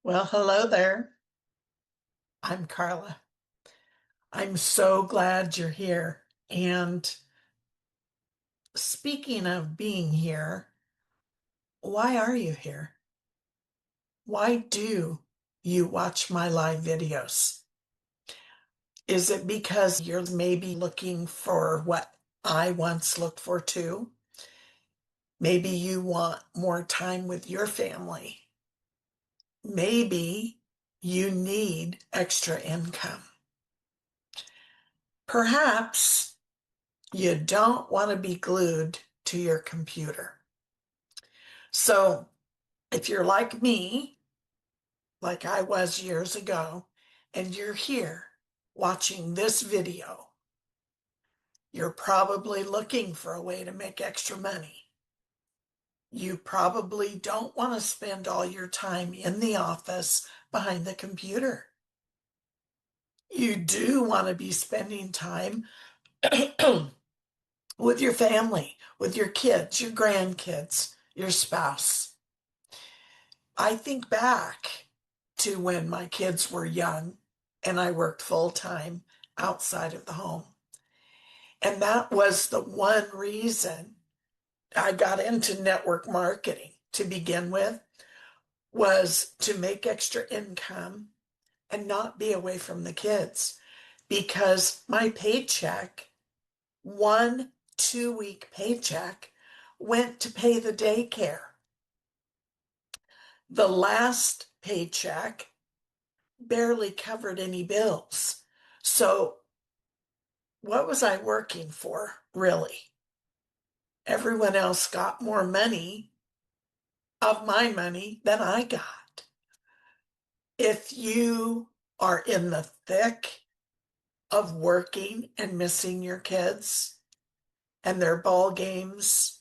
Well, hello there. I'm Carla. I'm so glad you're here. And speaking of being here, why are you here? Why do you watch my live videos? Is it because you're maybe looking for what I once looked for too? Maybe you want more time with your family. Maybe you need extra income. Perhaps you don't want to be glued to your computer. So if you're like me, like I was years ago, and you're here watching this video, you're probably looking for a way to make extra money. You probably don't want to spend all your time in the office behind the computer. You do want to be spending time with your family, with your kids, your grandkids, your spouse. I think back to when my kids were young and I worked full time outside of the home. And that was the one reason I got into network marketing to begin with, was to make extra income and not be away from the kids, because my paycheck, 1 2 week paycheck, went to pay the daycare. The last paycheck barely covered any bills. So what was I working for, really? Everyone else got more money of my money than I got. If you are in the thick of working and missing your kids and their ball games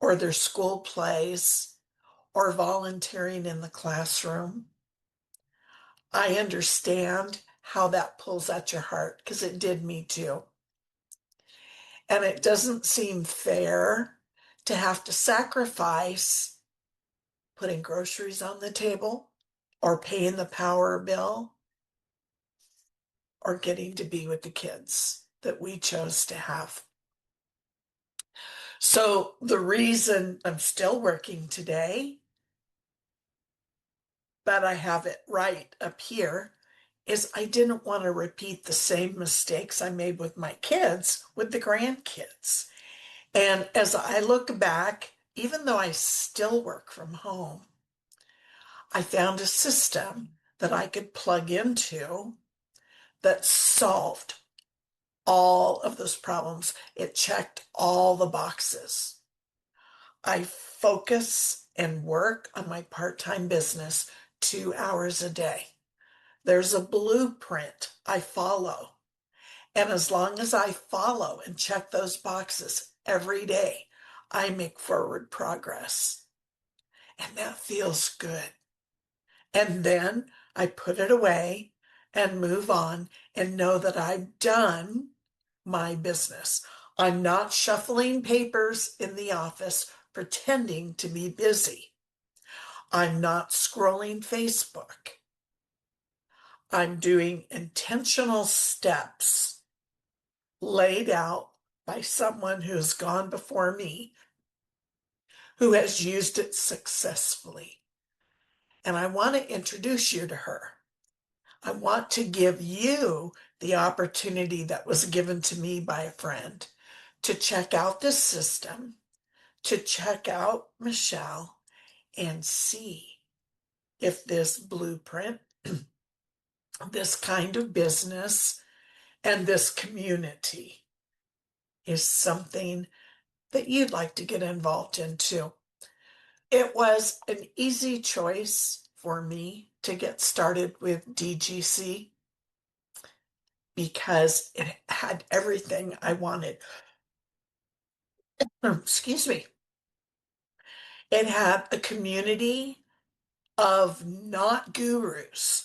or their school plays or volunteering in the classroom, I understand how that pulls at your heart, because it did me too. And it doesn't seem fair to have to sacrifice putting groceries on the table or paying the power bill or getting to be with the kids that we chose to have. So the reason I'm still working today, but I have it right up here, is I didn't want to repeat the same mistakes I made with my kids with the grandkids. And as I look back, even though I still work from home, I found a system that I could plug into that solved all of those problems. It checked all the boxes. I focus and work on my part-time business 2 hours a day. There's a blueprint I follow. And as long as I follow and check those boxes every day, I make forward progress. And that feels good. And then I put it away and move on and know that I've done my business. I'm not shuffling papers in the office pretending to be busy. I'm not scrolling Facebook. I'm doing intentional steps laid out by someone who has gone before me, who has used it successfully. And I want to introduce you to her. I want to give you the opportunity that was given to me by a friend to check out this system, to check out Michelle, and see if this blueprint, this kind of business, and this community is something that you'd like to get involved in too. It was an easy choice for me to get started with DGC because it had everything I wanted. Excuse me. It had a community of not gurus.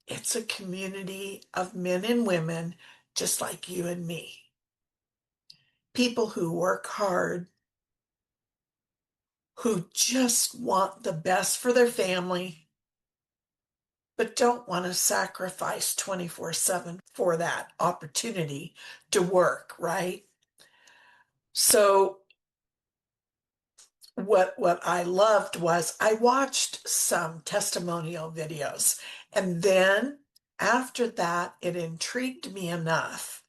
It's a community of men and women just like you and me. People who work hard, who just want the best for their family, but don't want to sacrifice 24/7 for that opportunity to work, right? So what I loved was I watched some testimonial videos, and then after that it intrigued me enough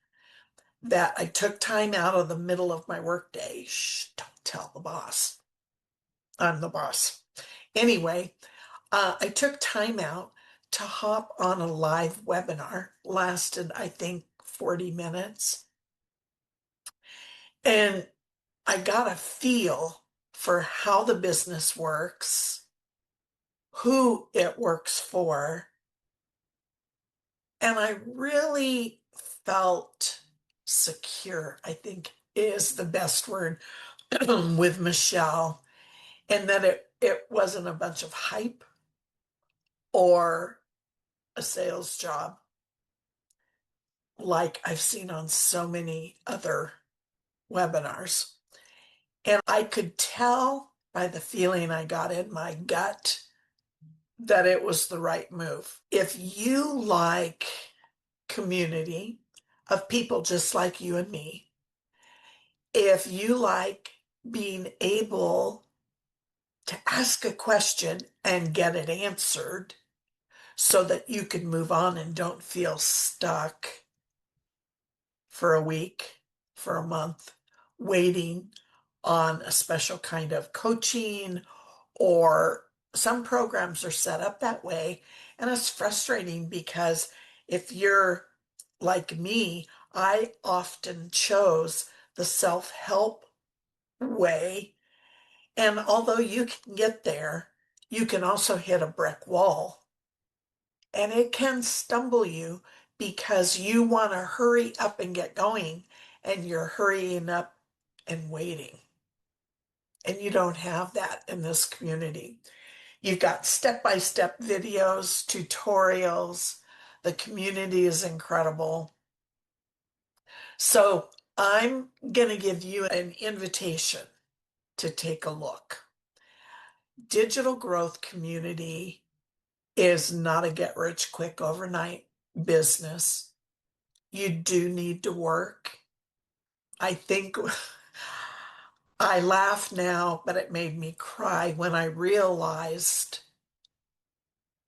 that I took time out of the middle of my workday. Shh, don't tell the boss. I'm the boss. Anyway, I took time out to hop on a live webinar, lasted, I think, 40 minutes. And I got a feel for how the business works, who it works for, and I really felt secure, I think is the best word with Michelle, and that it wasn't a bunch of hype or a sales job like I've seen on so many other webinars. And I could tell by the feeling I got in my gut that it was the right move. If you like community of people just like you and me, if you like being able to ask a question and get it answered so that you can move on and don't feel stuck for a week, for a month, waiting on a special kind of coaching, or some programs are set up that way. And it's frustrating because if you're like me, I often chose the self-help way. And although you can get there, you can also hit a brick wall, and it can stumble you because you want to hurry up and get going, and you're hurrying up and waiting. And you don't have that in this community. You've got step-by-step videos, tutorials. The community is incredible. So I'm going to give you an invitation to take a look. Digital Growth Community is not a get rich quick overnight business. You do need to work. I think I laugh now, but it made me cry when I realized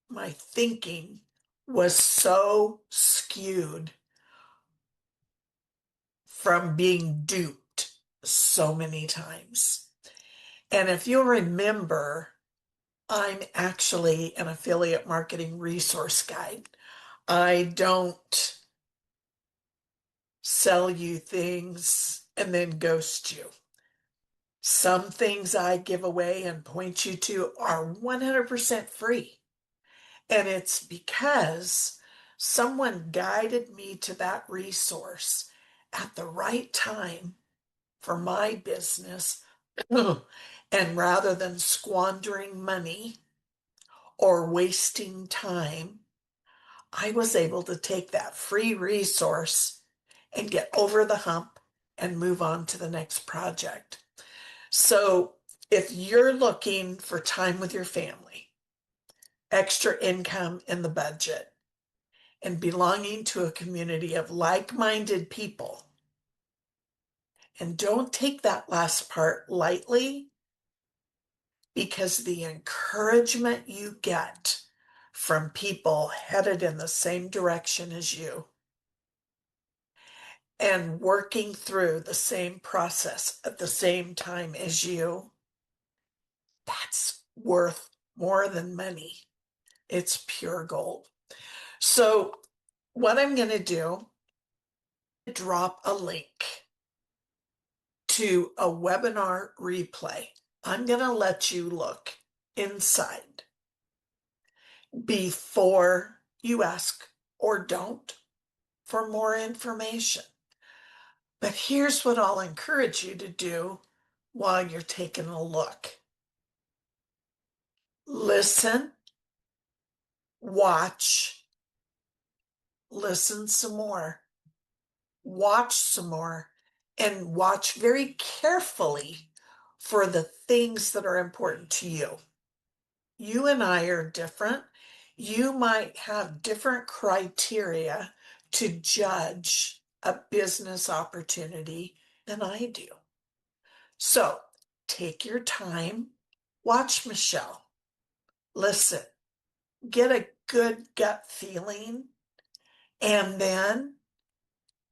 my thinking was so skewed from being duped so many times. And if you remember, I'm actually an affiliate marketing resource guide. I don't sell you things and then ghost you. Some things I give away and point you to are 100% free. And it's because someone guided me to that resource at the right time for my business. And rather than squandering money or wasting time, I was able to take that free resource and get over the hump and move on to the next project. So if you're looking for time with your family, extra income in the budget, and belonging to a community of like-minded people, and don't take that last part lightly, because the encouragement you get from people headed in the same direction as you and working through the same process at the same time as you, that's worth more than money. It's pure gold. So, what I'm going to do, drop a link to a webinar replay. I'm going to let you look inside before you ask or don't for more information. But here's what I'll encourage you to do while you're taking a look. Listen, watch, listen some more, watch some more, and watch very carefully for the things that are important to you. You and I are different. You might have different criteria to judge a business opportunity than I do. So take your time, watch Michelle, listen, get a good gut feeling, and then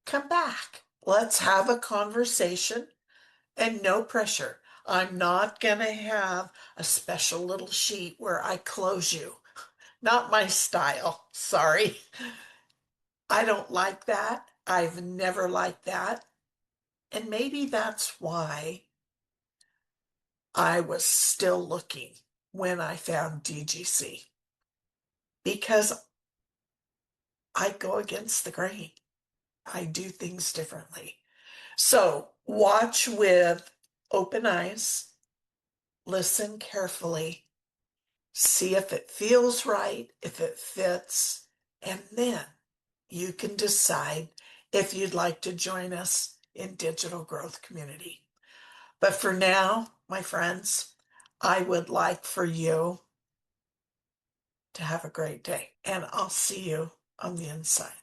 come back. Let's have a conversation and no pressure. I'm not going to have a special little sheet where I close you. Not my style. Sorry. I don't like that. I've never liked that. And maybe that's why I was still looking when I found DGC, because I go against the grain. I do things differently. So watch with open eyes, listen carefully, see if it feels right, if it fits, and then you can decide if you'd like to join us in Digital Growth Community. But for now, my friends, I would like for you to have a great day, and I'll see you on the inside.